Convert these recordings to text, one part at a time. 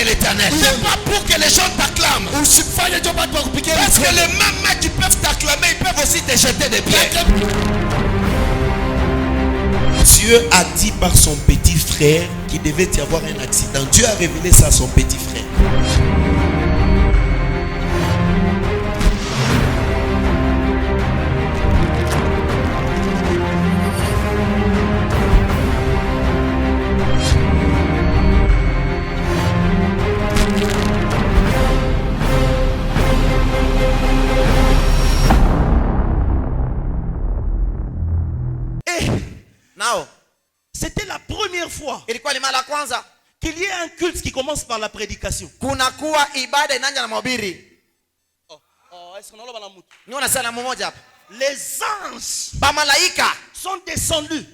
de l'Éternel. C'est pas pour que les gens t'acclament. Parce que les mêmes mecs qui peuvent t'acclamer, ils peuvent aussi te jeter des pierres. Dieu a dit par son petit frère qu'il devait y avoir un accident. Dieu a révélé ça à son petit frère. C'était la première fois qu'il y ait un culte qui commence par la prédication. Les anges sont descendus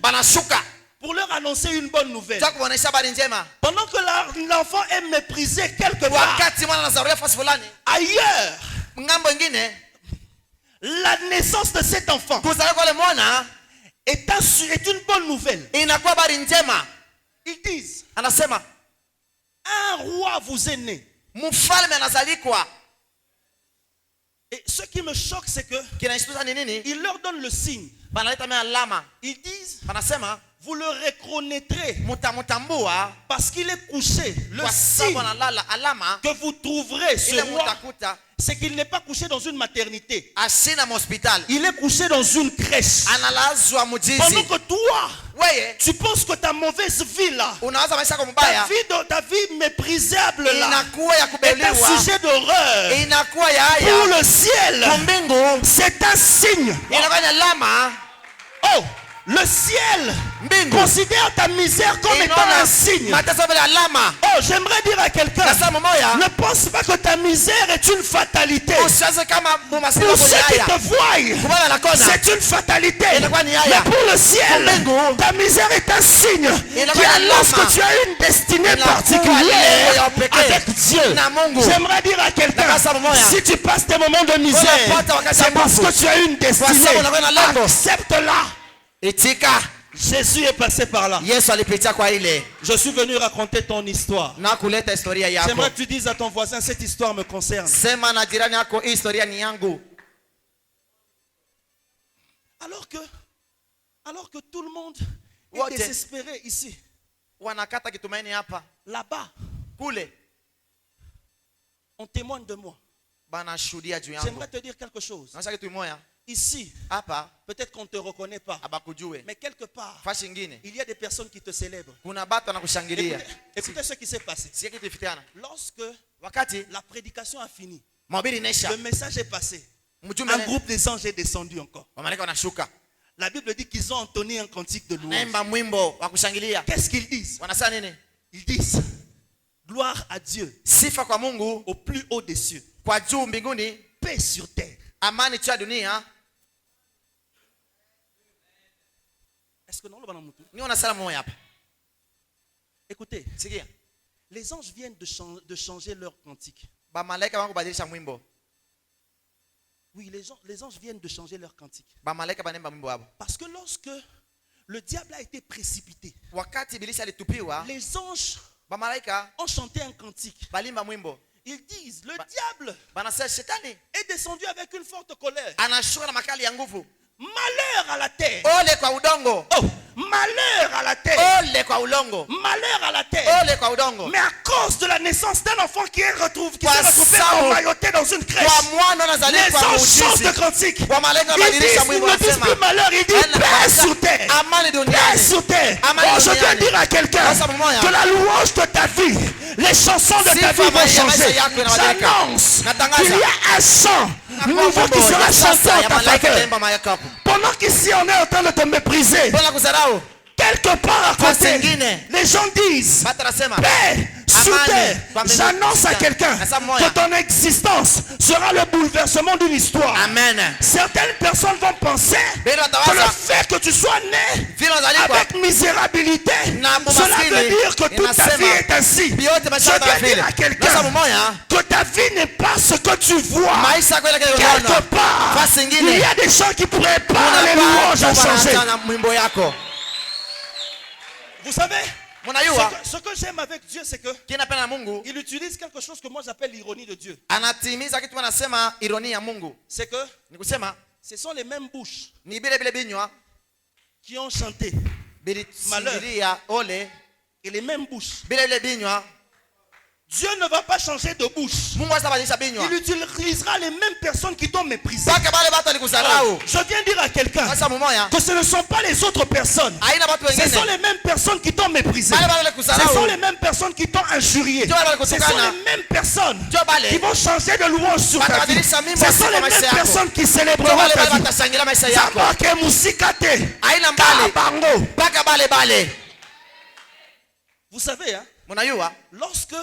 pour leur annoncer une bonne nouvelle. Pendant que l'enfant est méprisé quelque part ailleurs, la naissance de cet enfant est une bonne nouvelle. Ils disent, un roi vous est né. Et ce qui me choque, c'est que il leur donne le signe. Ils disent, vous le reconnaîtrez parce qu'il est couché. Le signe que vous trouverez ce roi, c'est qu'il n'est pas couché dans une maternité. Il est couché dans une crèche. Pendant que toi, tu penses que ta mauvaise vie là, ta vie méprisable là, est un sujet d'horreur. Pour le ciel, c'est un signe. Oh, le ciel considère ta misère comme étant un signe. Oh, j'aimerais dire à quelqu'un, ne pense pas que ta misère est une fatalité. Pour ceux qui te voient, c'est une fatalité. Mais pour le ciel, ta misère est un signe qui annonce que tu as une destinée particulière avec Dieu. J'aimerais dire à quelqu'un, si tu passes tes moments de misère, c'est parce que tu as une destinée. Accepte-la. Jésus est passé par là. Je suis venu raconter ton histoire. J'aimerais que tu dises à ton voisin, cette histoire me concerne. Alors que tout le monde est désespéré ici, là-bas, on témoigne de moi. J'aimerais te dire quelque chose. Ici, peut-être qu'on ne te reconnaît pas, mais quelque part, il y a des personnes qui te célèbrent. Écoutez ce qui s'est passé. Lorsque la prédication a fini, le message est passé. Un groupe des anges est descendu encore. La Bible dit qu'ils ont entonné un cantique de louange. Qu'est-ce qu'ils disent? Ils disent, gloire à Dieu au plus haut des cieux, paix sur terre. Est-ce que non? Écoutez, les anges viennent de changer leur cantique. Oui, les anges viennent de changer leur cantique. Parce que lorsque le diable a été précipité, les anges ont chanté un cantique. Ils disent, le diable est descendu avec une forte colère. Malheur à la terre. Oh, malheur à la terre. Malheur à la terre. Mais à cause de la naissance d'un enfant qui s'est retrouvé emmailloté dans une crèche, les anges chantent de cantique. Ils ne disent plus malheur, ils disent paix sur terre. Paix sur terre. Oh, je dois dire à quelqu'un que la louange de ta vie, les chansons de ta vie vont changer. J'annonce qu'il y a un chant nouveau qui sera chanté en ta faveur. Pendant qu'ici on est en train de te mépriser, quelque part à côté, les gens disent paix sur terre. J'annonce à quelqu'un que ton existence sera le bouleversement d'une histoire. Certaines personnes vont penser que le fait que tu sois né avec misérabilité, cela veut dire que toute ta vie est ainsi. Je veux dire à quelqu'un que ta vie n'est pas ce que tu vois. Quelque part, il y a des gens qui pourraient pas les louanges à changer. Vous savez, Ce que j'aime avec Dieu, c'est que il utilise quelque chose que moi j'appelle l'ironie de Dieu. C'est que ce sont les mêmes bouches qui ont chanté malheur. Et les mêmes bouches. Dieu ne va pas changer de bouche. Il utilisera les mêmes personnes qui t'ont méprisé. Je viens dire à quelqu'un que ce ne sont pas les autres personnes. Ce sont les mêmes personnes qui t'ont méprisé. Ce sont les mêmes personnes qui t'ont injurié. Ce sont les mêmes personnes qui vont changer de louange sur ta vie. Ce sont les mêmes personnes qui célébreront ta vie. Vous savez, hein, lorsque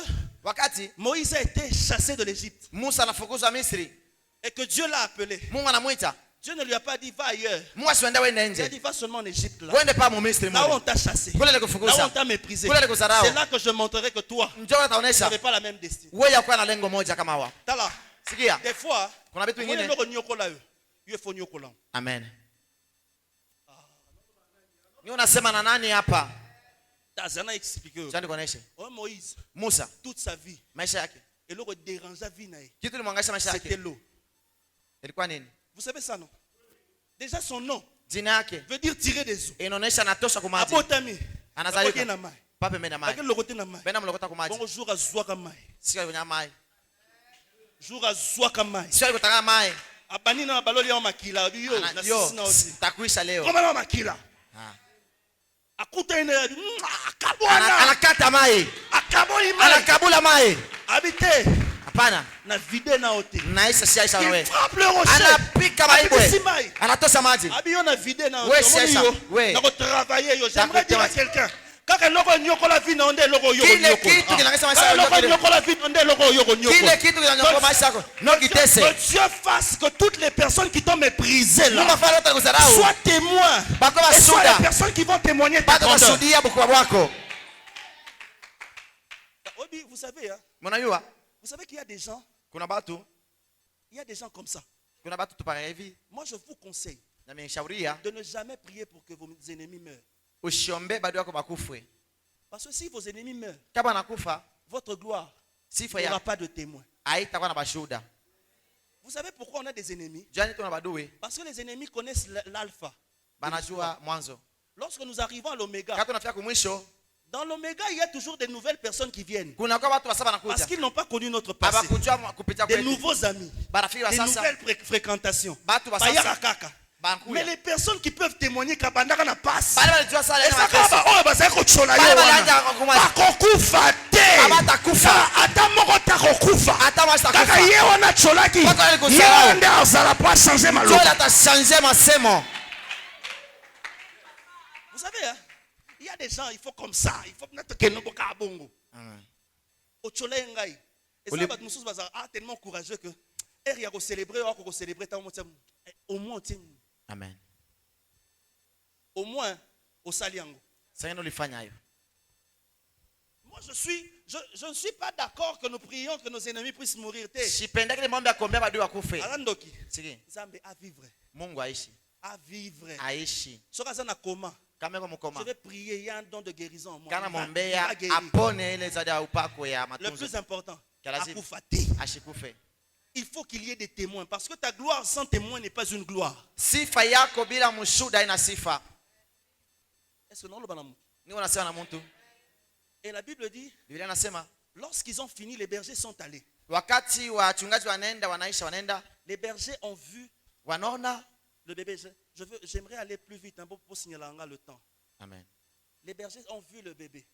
Moïse a été chassé de l'Égypte et que Dieu l'a appelé, Dieu ne lui a pas dit va ailleurs. Il a dit va seulement en Égypte. Là où on t'a chassé, là où on t'a méprisé, c'est là que je montrerai que toi, tu n'avais pas la même destinée. Des fois, Amen. Tazana explique. Moïse, toute sa vie, et l'eau dérangeait vie. C'était l'eau. Vous savez ça, non? Déjà son nom veut dire tirer des eaux. Abotami. Bonjour à Zouakamai. Jour à Zouakamai. Abani na baloli ya makila biyo na sisi na oti. Takuisha leo. Kama na makila. Akuta ina akabwana. Anakata mai. Akaboli mai. Anakabula mai. Habite. Hapana. Na vide na oti. Naisa siaisha wewe. Il frappe le rocher. Anapika maibwe. Anatosa maji. Abiyo na vide na oti. Wewe siaisha. Wewe. Na travailler yo. J'aimerais dire à quelqu'un. Kaka loko nyoko la vie nonde loko yoko nyoko. Kile kitu kinangesa maisha yako. Loko nyoko la vie nonde loko yoko nyoko. Kile kitu kinanyoko maisha yako. No kitese. Que Dieu fasse que toutes les personnes qui t'ont méprisé là soient témoins. Et soient les personnes qui vont témoigner ta grandeur. Vous savez, hein? Vous savez qu'il y a des gens. Il y a des gens comme ça. Moi je vous conseille de ne jamais prier pour que vos ennemis meurent. Parce que si vos ennemis meurent, votre gloire n'aura pas de témoin. Vous savez pourquoi on a des ennemis? Parce que les ennemis connaissent l'alpha. Lorsque nous arrivons à l'oméga, dans l'oméga, il y a toujours des nouvelles personnes qui viennent. Parce qu'ils n'ont pas connu notre passé. Des nouveaux amis. Des nouvelles fréquentations. Mais les personnes qui peuvent témoigner qu'Abandaka n'a pas passé. Vous savez, hein, il y a des gens, il faut comme ça. Il faut que nous bongo. Et ça va tellement courageux que au moins Amen. Au moins au Saliango. Moi je ne suis pas d'accord que nous prions que nos ennemis puissent mourir. Alandoki. Zambe à vivre. À vivre. Je vais prier, il y a un don de guérison en moi. Le plus important, il faut qu'il y ait des témoins. Parce que ta gloire sans témoin n'est pas une gloire. Est-ce que non, le et la Bible dit, lorsqu'ils ont fini, les bergers sont allés. Les bergers ont vu le bébé. J'aimerais aller plus vite pour signaler le temps. Amen. Les bergers ont vu le bébé.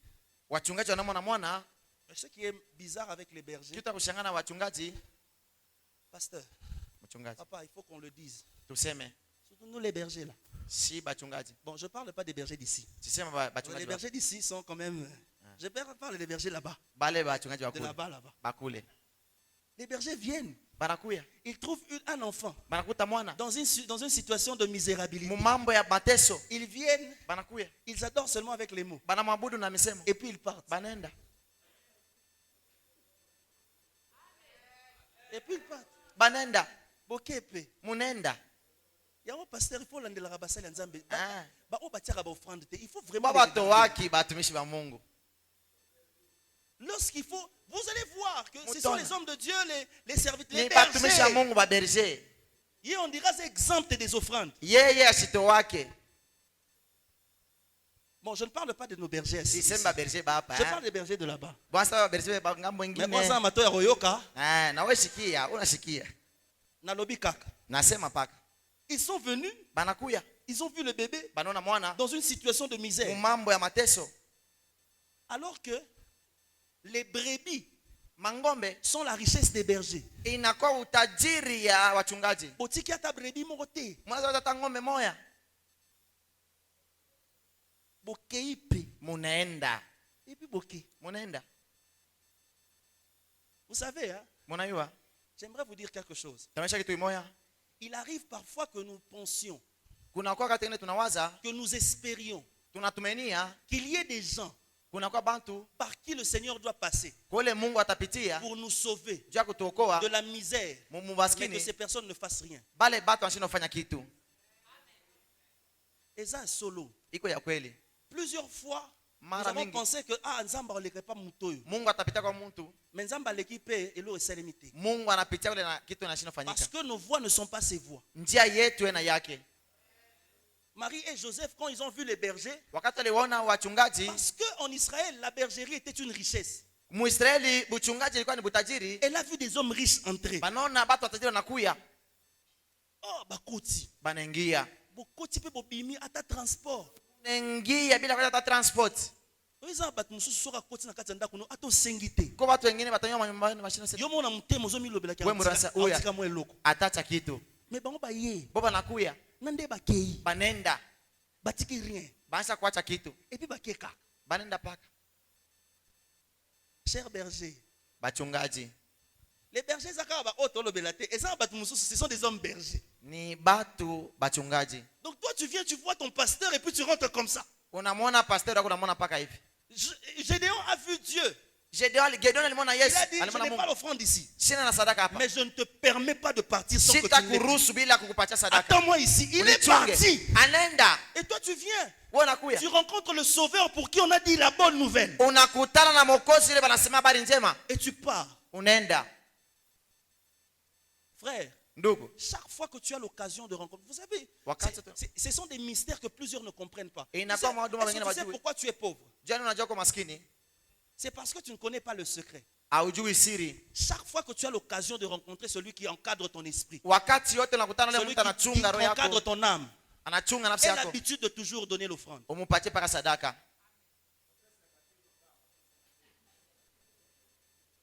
Ce qui est bizarre avec les bergers, pasteur, papa, il faut qu'on le dise. Surtout nous les bergers là. Bon, je ne parle pas des bergers d'ici. Les bergers d'ici sont quand même... Je parle des bergers là-bas. De là-bas. Les bergers viennent. Ils trouvent un enfant dans une situation de misérabilité. Ils viennent, ils adorent seulement avec les mots. Et puis ils partent. Et puis ils partent. Bokepe. Il y a un pasteur, il faut l'andela rabasali nzambe. Il faut vraiment lorsqu'il faut, vous allez voir que ce sont les hommes de Dieu, les serviteurs, les Ni batumishi wa bergers. Mungu berger. Et on dira c'est exempt des offrandes. Yeye ashito wake. Bon, je ne parle pas de nos bergers ici. Sisema berger baba. Je parle des bergers de là-bas. Bwasa berger ba ngambo Mais ingine. moi, ça m'a royoka, Na wewe sikia, unasikia. na lobi kaka. Nasema paka. Ils sont venus, Banakuya. ils ont vu le bébé Banona mwana. dans une situation de misère. Mambo ya mateso. Alors que les brebis Mangombe sont la richesse des bergers. inakuwa utajiri ya wachungaji. Otiki ata brebis morote. Mwanzo hata ngombe moya. Bokeipe. Munaenda. Et puis boke. Munaenda. Vous savez, hein, Munayua. j'aimerais vous dire quelque chose. Tamesha kitu moya. Il arrive parfois que nous pensions, Kuna kwa katengene tunawaza, que nous espérions tunatumenia, qu'il y ait des gens kuna kwa bantu par qui le Seigneur doit passer kule Mungu atapitia pour nous sauver juu ya kutuokoa de la misère, mais que mumaskini ces personnes ne fassent rien. bale batu wanashindofanya kitu. Et ça, solo. Iko ya kweli. Plusieurs fois, nous Mara avons mingi. pensé que Nzamba ne pas mutoyo. Mungu atapita kwa mtu. Mais Nzamba l'équipe et l'eau est salimité. Mungu anapitia kule na kitu kinashindofanyika. Parce que nos voix ne sont pas ses voix. Njia yetu ena yake. Marie et Joseph, quand ils ont vu les bergers, Wakati waliona wachungaji, parce qu'en Israël, la bergerie était une richesse. Muisraeli buchungaji ilikuwa ni butajiri. Elle a vu des hommes riches entrer. Banona batu watajiri wanakuya. Oh, bakoti. Banaingia. Bokoti pe bobimi ata transport. Naingia bila kupata transport. Oiza bat mususu soka koti na kati ndako no ato sengite. Kwa watu wengine batanywa manyumbani mashine sasa. Yo mona mutemo zo milobela We murasa uya. katika mo eloko. Atacha kitu. Mais bango ba ye. Boba nakuya. Nande ba kei. Banenda. Batiki rien. Banza kuacha kitu. Et puis ba keka. Banenda paka. Cher berger. Bachungaji. Les bergers zaka ba oto lobela te. Et ça bat mususu ce sont des hommes bergers. Ni batu bachungaji. Donc toi tu viens, tu vois ton pasteur et puis tu rentres comme ça. Unamwona pastor wako unamwona paka hivi. Gédéon a vu Dieu. Gedeon alimwona Il Yesu. a dit, je Alimwona n'ai pas Mungu. l'offrande ici. Sina na sadaka hapa. Mais je ne te permets pas de partir sans que tu Sita ne l'aies. kuruhusu bila kukupatia sadaka. Attends-moi ici. Il est Unichunge. parti. Anaenda. Et toi tu viens. Wewe unakuya. Tu rencontres le sauveur pour qui on a dit la bonne nouvelle. Unakutana na Mwokozi ile banasema habari njema. Et tu pars. Unaenda. Frère, Ndugu. chaque fois que tu as l'occasion de rencontrer, vous savez, Wakati ce sont des mystères que plusieurs ne comprennent pas. Et Tu n'a sais, pas moi, est-ce que wengine tu sais wajui. pourquoi tu es pauvre? Jana unajua kwa maskini. C'est parce que tu ne connais pas le secret. Haujui siri. Chaque fois que tu as l'occasion de rencontrer celui qui encadre ton esprit, Wakati yote unakutana na celui mtu qui anachunga roho encadre yako. ton âme, Anachunga nafsi a yako. l'habitude de toujours donner l'offrande. Umupatie paka sadaka.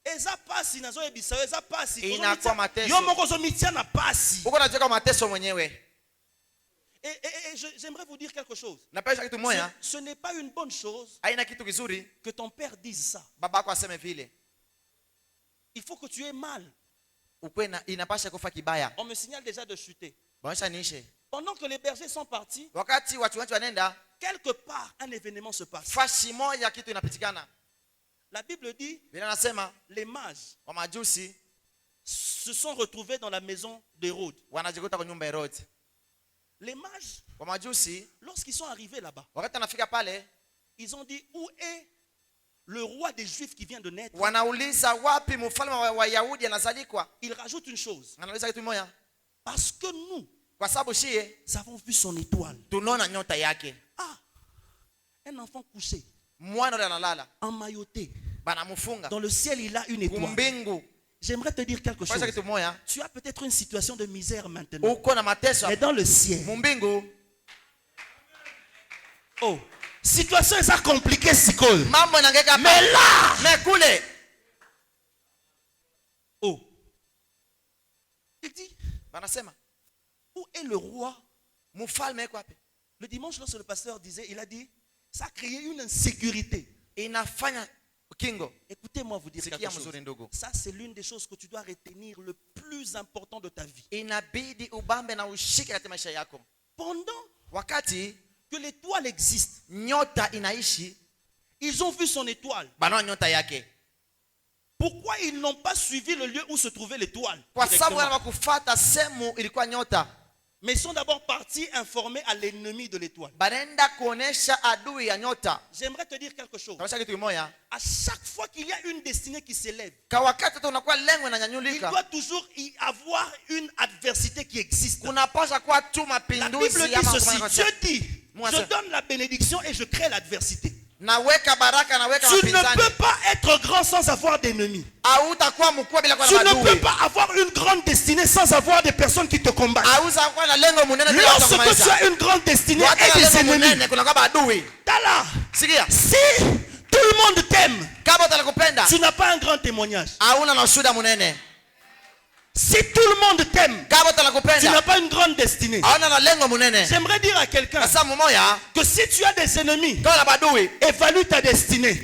Eza pasi nazo ebisa, eza pasi. Inakuwa mateso. Yo moko zo mitia na pasi. Uko unajua kwa mateso mwenyewe. Et j'aimerais vous dire quelque chose. Napesha kitu moja. Ce n'est pas une bonne chose Haina kitu kizuri que ton père dise ça. baba yako aseme vile. Il faut que tu aies mal. Ukwe na inapasha kufa kibaya. On me signale déjà de chuter. Baisha niishe. Pendant que les bergers sont partis, Wakati wachungaji wanaenda, quelque part un événement se passe. fashi moja kitu inapitikana. La Bible dit, Bila nasema les mages wa majusi se sont retrouvés dans la maison d'Hérode. wanajikuta kwa nyumba ya Herode. Les mages, Wa majusi lorsqu'ils sont arrivés là-bas, wakati anafika pale ils ont dit, où est le roi des Juifs qui vient de naître? wanauliza wapi mfalme wa Wayahudi anazalikwa. Il rajoute une chose. Anauliza kitu moja. Parce que nous Kwa sababu shie avons vu son étoile. tunaona nyota yake. Ah, un enfant couché, Mwana yule analala. emmailloté. Banamufunga. Dans le ciel, il a une étoile. Kumbingu. J'aimerais te dire quelque chose. Kwa kitu moja. Tu as peut-être une situation de misère maintenant. Uko na mateso. Mais dans le ciel. Mumbingu. Oh, situation est compliquée, Sikol. Mambo inangeka Mais là, mais kule. oh, il dit, Banasema où est le roi? mfalme yuko wapi? Le dimanche, lorsque le pasteur disait, il a dit, ça a créé une insécurité. Inafanya kingo. Écoutez-moi vous dire Sikia quelque chose. mzuri ndugu. Ça, c'est l'une des choses que tu dois retenir le plus important de ta vie. Inabidi ubambe na ushike katika maisha yako. Pendant Wakati que l'étoile existe, nyota inaishi, ils ont vu son étoile. banaona nyota yake. Pourquoi ils n'ont pas suivi le lieu où se trouvait l'étoile? Kwa sababu directement? wanakufuata sehemu ilikuwa nyota. Mais ils sont d'abord partis informer à l'ennemi de l'étoile. Banaenda kuonesha adui ya nyota. J'aimerais te dire quelque chose. Tawisha kitu kimoja. À chaque fois qu'il y a une destinée qui s'élève, Kwa wakati tunakuwa lengo il inanyanyulika. doit toujours y avoir une adversité qui existe. Kunapaswa kuwa tu La Bible mapinduzi dit ama ceci, kufanya Dieu kosa. dit, Moi, je ça. donne la bénédiction et je crée l'adversité. Naweka baraka naweka Tu ne mapinzani. peux pas être grand sans avoir d'ennemis. Hautakuwa mkubwa bila kuwa Tu na ne peux adui. pas avoir une grande destinée sans avoir des personnes qui te combattent. Hautakuwa na lengo munene bila Lorsque tu kukumaliza. as une grande destinée Watu et na des lengo ennemis, munene kuna kama adui. Tala, Sikia. si tout le monde t'aime, Kama utakupenda, tu n'as pas un grand témoignage. hauna na ushuhuda munene. Si tout le monde t'aime, Kama tu n'as utakupenda, pas une grande destinée. hauna na lengo munene. J'aimerais dire à quelqu'un Sasa mmoja, que si tu as des ennemis, kama na badui, évalue ta destinée.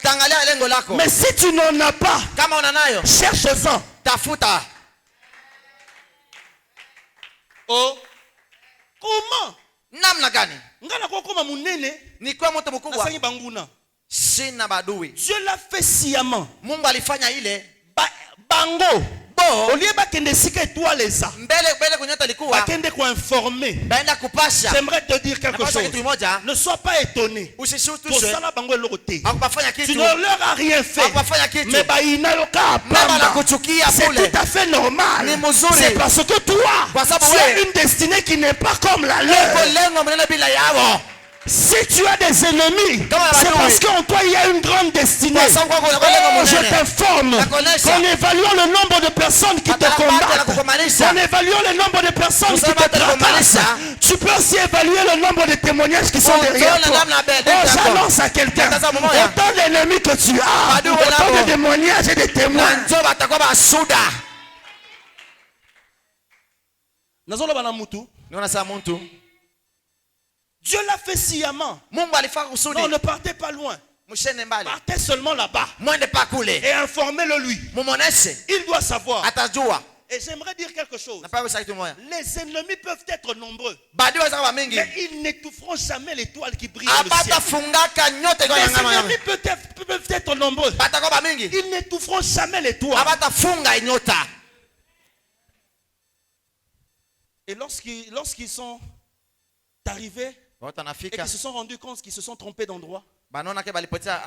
tangalia lengo lako. Mais si tu n'en as pas, Kama una nayo, cherche-en. tafuta. Oh, comment? Namna gani? Ngana kwa koma munene, Nikiwa mtu mkubwa, nasangi banguna. sina badui. Dieu l'a fait sciemment. Mungu alifanya ile. Bango. Bo, Au lieu bakende sika étoile eza. mbele kunyota likuwa, Bakende ko informer. baenda kupasha. J'aimerais te dire quelque Napasha chose. kitu moja, Ne sois pas étonné. usishutushwe. Kosala bango eloko te. Hakufanya Tu kitu. ne leur as rien fait. Hakufanya kitu. Mais baina yoka Mema apamba. nakuchukia C'est kule. tout à fait normal. Ni mzuri. C'est parce que toi, Kwa sababu tu as wewe, une destinée qui n'est pas comme la uko leur. lengo munene bila yao. Si tu as des ennemis, Kama c'est badui. parce qu'en toi il y a une grande destinée. Kwa sababu kwako kuna lengo Oh, je munene. t'informe Nakuonesha. qu'en évaluant le nombre de personnes qui te Hata combattent, kukumanisha. en évaluant le nombre de personnes qui te Kusema hata tracassent, kukumanisha. tu peux aussi évaluer le nombre de témoignages qui sont Oh, derrière tuone toi. namna bele Oh, yako. j'annonce à quelqu'un, Natazama moya. autant d'ennemis que tu as, Adui autant wanao. de témoignages et de témoins. Mwanzo batakuwa basuda. Nazoloba na mutu. Niona saa mtu. Dieu l'a fait sciemment. Mungu alifanya kusudi. Non, ne partez pas loin. Mshene mbali. Partez seulement là-bas Mwende pa kule. et informez-le lui. Mumuoneshe. Il doit savoir. Atajua. Et j'aimerais dire quelque chose. Napaka kusema kitu moja. Les ennemis peuvent être nombreux, Badui wazaka ba mingi. mais ils n'étoufferont jamais l'étoile qui brille dans le ciel. Abata fungaka nyota iko Les ngama ngama. ennemis peuvent être nombreux, Batakuwa ba mingi. ils n'étoufferont jamais l'étoile. Abata funga nyota. Et lorsqu'ils sont arrivés Watu et wanafika. qu'ils se sont rendus compte qu'ils se sont trompés d'endroit, Banaona ke balipotea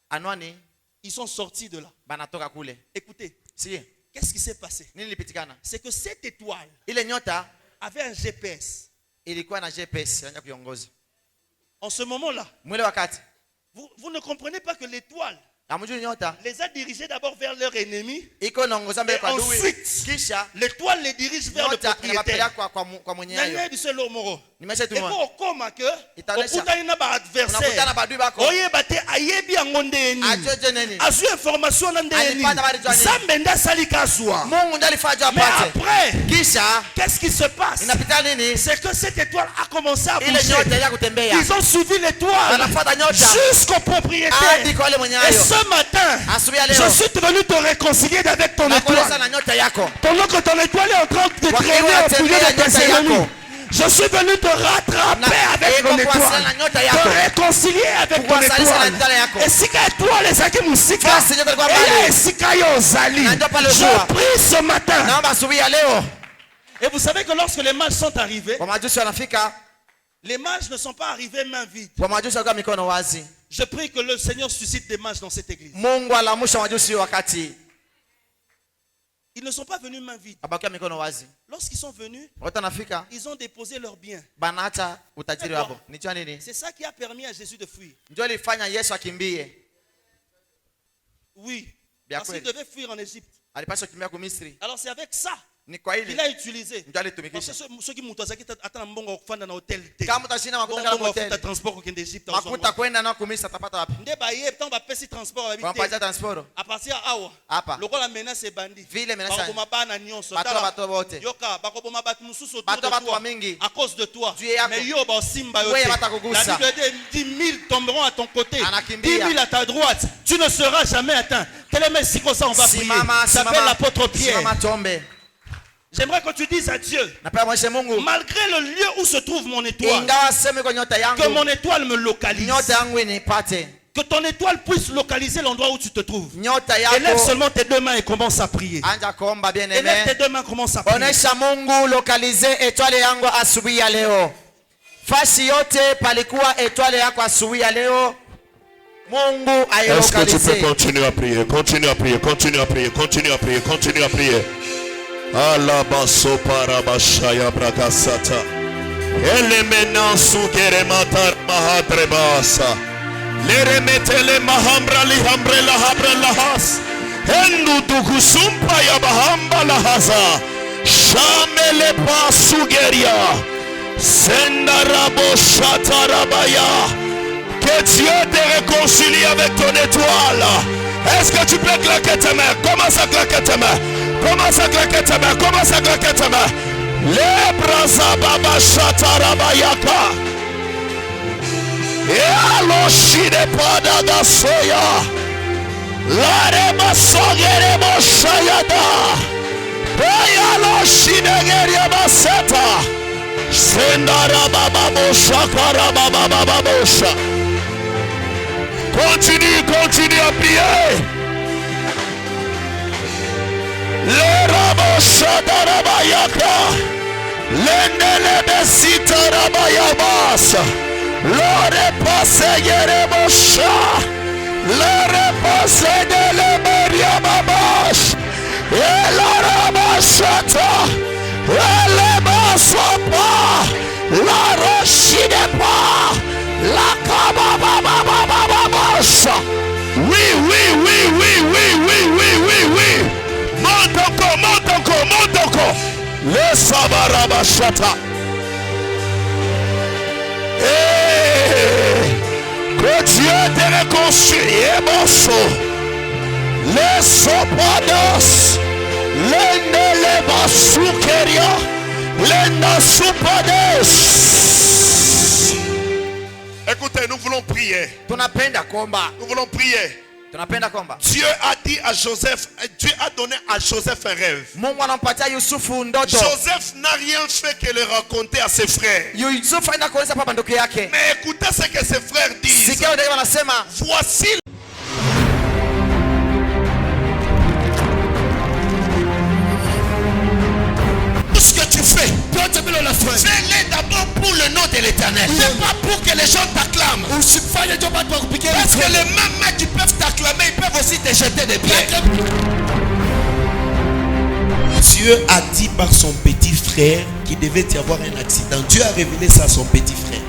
anwani, ils sont sortis de là. banatoka kule. Écoutez, Si, qu'est-ce qui s'est passé? nini lipitikana? C'est que cette étoile Ile nyota avait un GPS. ilikuwa na GPS ya kuiongoza. En ce moment-là, Mwele wakati. vous ne comprenez pas que l'étoile Amujui nyota les a dirigés d'abord vers leur ennemi. iko naongoza mbele kwa adui. Ensuite, Kisha l'étoile les dirige vers le nyota inabapeleka propriétaire. kwa mwenye hayo. Nyanya biso lomoro. Nimesha Et tumwa. pour koma que Itaonesha. okutani na ba Unakutana adversaire. badui bako. Oyeba te ayebi yango ndeni. Ajoje nini? Azu information na ndeni. Alipata habari za nini? Sambe nda salika azwa. Mungu ndiye alifanya Mais apate. après, Kisha qu'est-ce qui se passe? inapita nini? C'est que cette étoile a commencé à Ile nyota bouger. ya kutembea. Ils ont suivi l'étoile Wanafuata nyota. jusqu'au propriétaire. Hadi kwa wale mwenye Et hayo. ce matin, Asubuhi ya leo. je suis venu te réconcilier avec ton Nakueleza étoile. na nyota yako. Pendant que ton étoile est en train de Wakiwa traîner au wanatembea milieu de tes nyota yako. ennemis, je suis venu te rattraper Na- avec iko ton kuwasiliana na étoile. nyota yako. Te réconcilier avec ton Kuwasiliana na étoile. nyota yako. Et si étoile ezalaki musika, Fasi nyota ilikuwa eya mbali. esika yo ozali. Na ndio pale Je ukuwa. prie ce matin. Naomba asubuhi ya leo. Et vous savez que lorsque les mages sont arrivés, Kwa majusi wanafika, les mages ne sont pas arrivés main vide. kwa majusi walikuwa mikono wazi. Je prie que le Seigneur suscite des mages dans cette église. Mungu alamusha majusi wakati Ils ne sont pas venus main vide. abakia mikono wazi. Lorsqu'ils sont venus, Watu wanafika, ils ont déposé leurs biens. banaacha utajiri wao. Nijua nini? C'est ça qui a permis à Jésus de fuir. Ndio ilifanya Yesu akimbie. Oui. Bien Parce qu'il kweli. devait fuir en Égypte. Alipaswa kukimbia kwa Misri. Alors c'est avec ça Ni kwa qu'il ile a utilisé. ndio Parce alitumikisha. que ceux qui m'ont dit ata mbongo kufanda na hotel te. Kama utashina makuta Mbongo kama wafuta hotel. transport kokende Égypte. Makuta kwenda na kumisa tapata wapi? Nde baye tant ba pesi transport ba Wampaja bité. transport. À partir awa. Hapa. Lokola menace bandi. Vile menace. Bakoboma bana nyonso. Bato Tala. bato bote. Yoka bakoboma bat mususu autour Bato de bato toi. wa mingi. À cause de toi. Juu yako. Mais yo ba simba yo Wewe te. batakugusa. La Bible dit 10 000 tomberont à ton côté. 10 Anakimbia. 000 à ta droite. Tu ne seras jamais atteint. Teleme siko ça on va prier. Simama, Ça s'appelle l'apôtre Pierre. Simama tombe. J'aimerais que tu dises à Dieu, Napea mweshe Mungu. malgré le lieu où se trouve mon étoile, Ingawa sema kwa nyota que yangu. mon étoile me localise. Nyota yangu inipate. Que ton étoile puisse localiser l'endroit où tu te trouves. Nyota Élève yako seulement tes deux mains et commence à prier. anja kuomba bien Élève aimé. tes deux mains, commence à prier. Onesha Mungu lokalize etwale yangu asubuhi ya leo. Fasi yote palikuwa etwale yako asubuhi ya leo. Mungu Est-ce que tu peux ayelokalize. continuer à prier? Continue à prier, continue à prier, continue à prier, continue à prier. Alabaso parabashaya brakasata. Elemena sugeremata mahadrebasa. Leremetele mahambra lihambre lahabre lahas. Endu dukusumpa ya bahamba lahaza. Shamele pasugeria. Sendarabo shatarabaya. Que Dieu te réconcilie avec ton étoile. Est-ce que tu peux claquer tes mains? Commence à claquer tes mains. Commence à claquer tes mains. Commence à claquer tes mains. Les bras baba shatarabayaka. Et aloshide padaga soya. La rema sogere moshayada. Et aloshide geria baseta. Sendara baba mosha karaba baba mosha. Continue, continue à prier. Le rabosha darabayaka. L'endele besita rabayabas. Le repasse yerebosha. Le repasse de l'emeriababash. Et la rabashata. Le basopa. La roshide la kababababababasha. Oui, oui, oui, oui, oui, oui, oui, oui, oui. Monte encore, monte encore, monte encore. Le sabarabashata. Que Dieu te réconcilie, mon soul. Les sopados. Les nelebasukeria. Les nasupades. Écoutez, nous voulons prier. Tunapenda kuomba. Nous voulons prier. Tunapenda kuomba. Dieu a dit à Joseph, Dieu a donné à Joseph un rêve. Mungu anampatia Yusufu ndoto. Joseph n'a rien fait que le raconter à ses frères. Yusufu aenda kueleza papa ndugu yake. Mais écoutez ce que ses frères disent. Sikia ndio wanasema. Voici tout ce que tu fais. Fais-le d'abord pour le nom de l'Éternel. C'est pas pour que les gens t'acclament. Parce que les mêmes mecs qui peuvent t'acclamer, ils peuvent aussi te jeter des pierres. Dieu a dit par son petit frère qu'il devait y avoir un accident. Dieu a révélé ça à son petit frère.